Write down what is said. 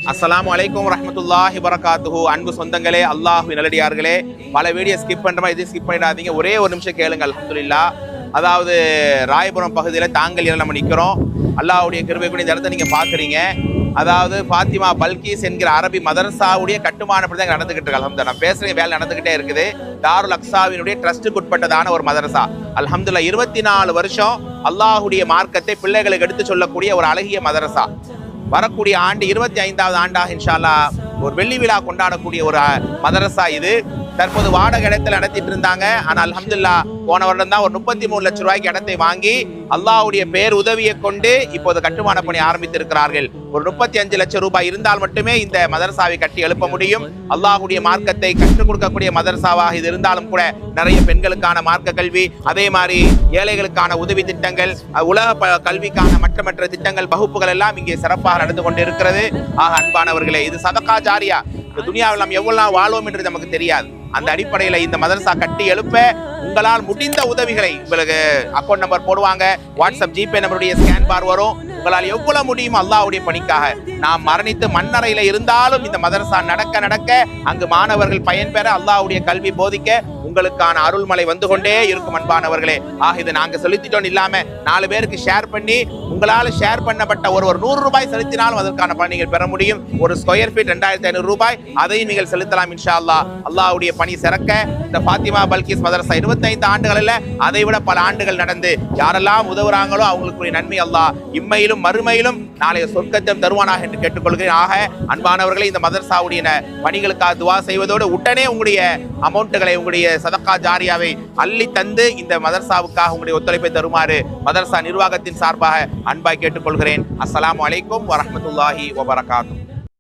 அஸ்ஸலாமு அலைக்கும் வரஹ்மத்துல்லாஹி வபரகாத்துஹு. அன்பு சொந்தங்களே, அல்லாஹ்வின் நல்லடியார்களே, பல வீடியோ ஸ்கிப் பண்ற மாதிரி இதையும் ஸ்கிப் பண்ணிடாதீங்க. ஒரே ஒரு நிமிஷம் கேளுங்க. அல்ஹம்துலில்லாஹ். அதாவது ராயபுரம் பகுதியில் தாங்கல் நம்ம நிற்கிறோம். அல்லாஹ்வுடைய கிருபை கொண்டு இந்த இடத்த நீங்க பாக்குறீங்க. அதாவது ஃபாத்திமா பல்கீஸ் என்கிற அரபி மதரசாவுடைய கட்டுமான படி தான் நடந்துகிட்டு இருக்கு. அல்ஹம்துலில்லாஹ். நான் பேசுற வேலை நடந்துகிட்டே இருக்குது. தாருல் அக்ஸாவினுடைய ட்ரஸ்ட்டுக்கு உட்பட்டதான ஒரு மதரசா. அல்ஹம்துலில்லாஹ். 24 வருஷம் அல்லாஹ்வுடைய மார்க்கத்தை பிள்ளைகளுக்கு எடுத்து சொல்லக்கூடிய ஒரு அழகிய மதரசா. வரக்கூடிய ஆண்டு 25வது ஆண்டாக இன்ஷா அல்லாஹ் ஒரு வெள்ளி விழா கொண்டாடக்கூடிய ஒரு மதரசா இது. தற்போது வாடகை இடத்துல நடத்திட்டு இருந்தாங்க. ஆனால் அல்ஹம்துலில்லாஹ் போன வருடம் தான் ஒரு 33 லட்சம் ரூபாய்க்கு இடத்தை வாங்கி அல்லாஹ்வுடைய பேர் உதவியை கொண்டு இப்போது கட்டுமான பணி ஆரம்பித்திருக்கிறார்கள். ஒரு 35 லட்சம் ரூபாய் இருந்தால் மட்டுமே இந்த மதரசாவை கட்டி எழுப்ப முடியும். அல்லாஹ்வுடைய மார்க்கத்தை கற்றுக் கொடுக்கக்கூடிய மதரசாவாக இது இருந்தாலும் கூட நிறைய பெண்களுக்கான மார்க்க கல்வி, அதே மாதிரி ஏழைகளுக்கான உதவி திட்டங்கள், உலக கல்விக்கான மற்ற திட்டங்கள், வகுப்புகள் எல்லாம் இங்கே சிறப்பாக நடந்து கொண்டு இருக்கிறது. ஆக அன்பானவர்களே, இது சதகா ஜாரியா. இந்த துனியாவில் நாம் எவ்வளவு வாழ்வோம் என்று நமக்கு தெரியாது. அந்த அடிப்படையில் இந்த மதரசா கட்டி எழுப்ப உங்களால் முடிந்த உதவிகளை, உங்களுக்கு அக்கௌண்ட் நம்பர் போடுவாங்க, வாட்ஸ்அப் ஜிபே நம்பருடைய ஸ்கேன் பார் வரும். உங்களால் எவ்வளவு முடியுமோ அல்லாஹ்வுடைய பணிக்காக, நாம் மரணித்து மண்ணறையில இருந்தாலும் இந்த மதரசா நடக்க அங்கு மாணவர்கள் பயன்பெற, அல்லாஹ்வுடைய கல்வி போதிக்க உங்களுக்கான அருள்மலை வந்து கொண்டே இருக்கும் அன்பானவர்களே. ஆக இதை நாங்க செலுத்திட்டோம் இல்லாம 4 பேருக்கு ஷேர் பண்ணி, உங்களால் ஷேர் பண்ணப்பட்ட ஒரு 100 ரூபாய் செலுத்தினாலும் அதற்கான பணிகள் பெற முடியும். ஒரு ஸ்கொயர் ஃபீட் 2500 ரூபாய், அதையும் நீங்கள் செலுத்தலாம் இன்ஷா அல்லாஹ். அல்லாஹ்வுடைய பணி சிறக்க இந்த ஃபாத்திமா பல்கீஸ் மதரசா 25 ஆண்டுகளில் அதை விட பல ஆண்டுகள் நடந்து யாரெல்லாம் உதவுறாங்களோ அவங்களுக்குரிய நன்மை அல்லாஹ் இம்மையிலும் மறுமையிலும் நாளைய சொர்க்கத்தை தருவானாக என்று கேட்டுக்கொள்கிறேன். ஆக அன்பானவர்களை, இந்த மதரசாவுடைய பணிகளுக்காக துவா செய்வதோடு உடனே உங்களுடைய அமௌண்ட்டுகளை, உங்களுடைய சதகா ஜாரியாவை அள்ளி தந்து இந்த மதரசாவுக்காக உங்களுடைய ஒத்துழைப்பை தருமாறு மதரசா நிர்வாகத்தின் சார்பாக அன்பாய் கேட்டுக்கொள்கிறேன். அஸ்ஸலாமு அலைக்கும் வரஹ்மத்துல்லாஹி வபரகாத்துஹு.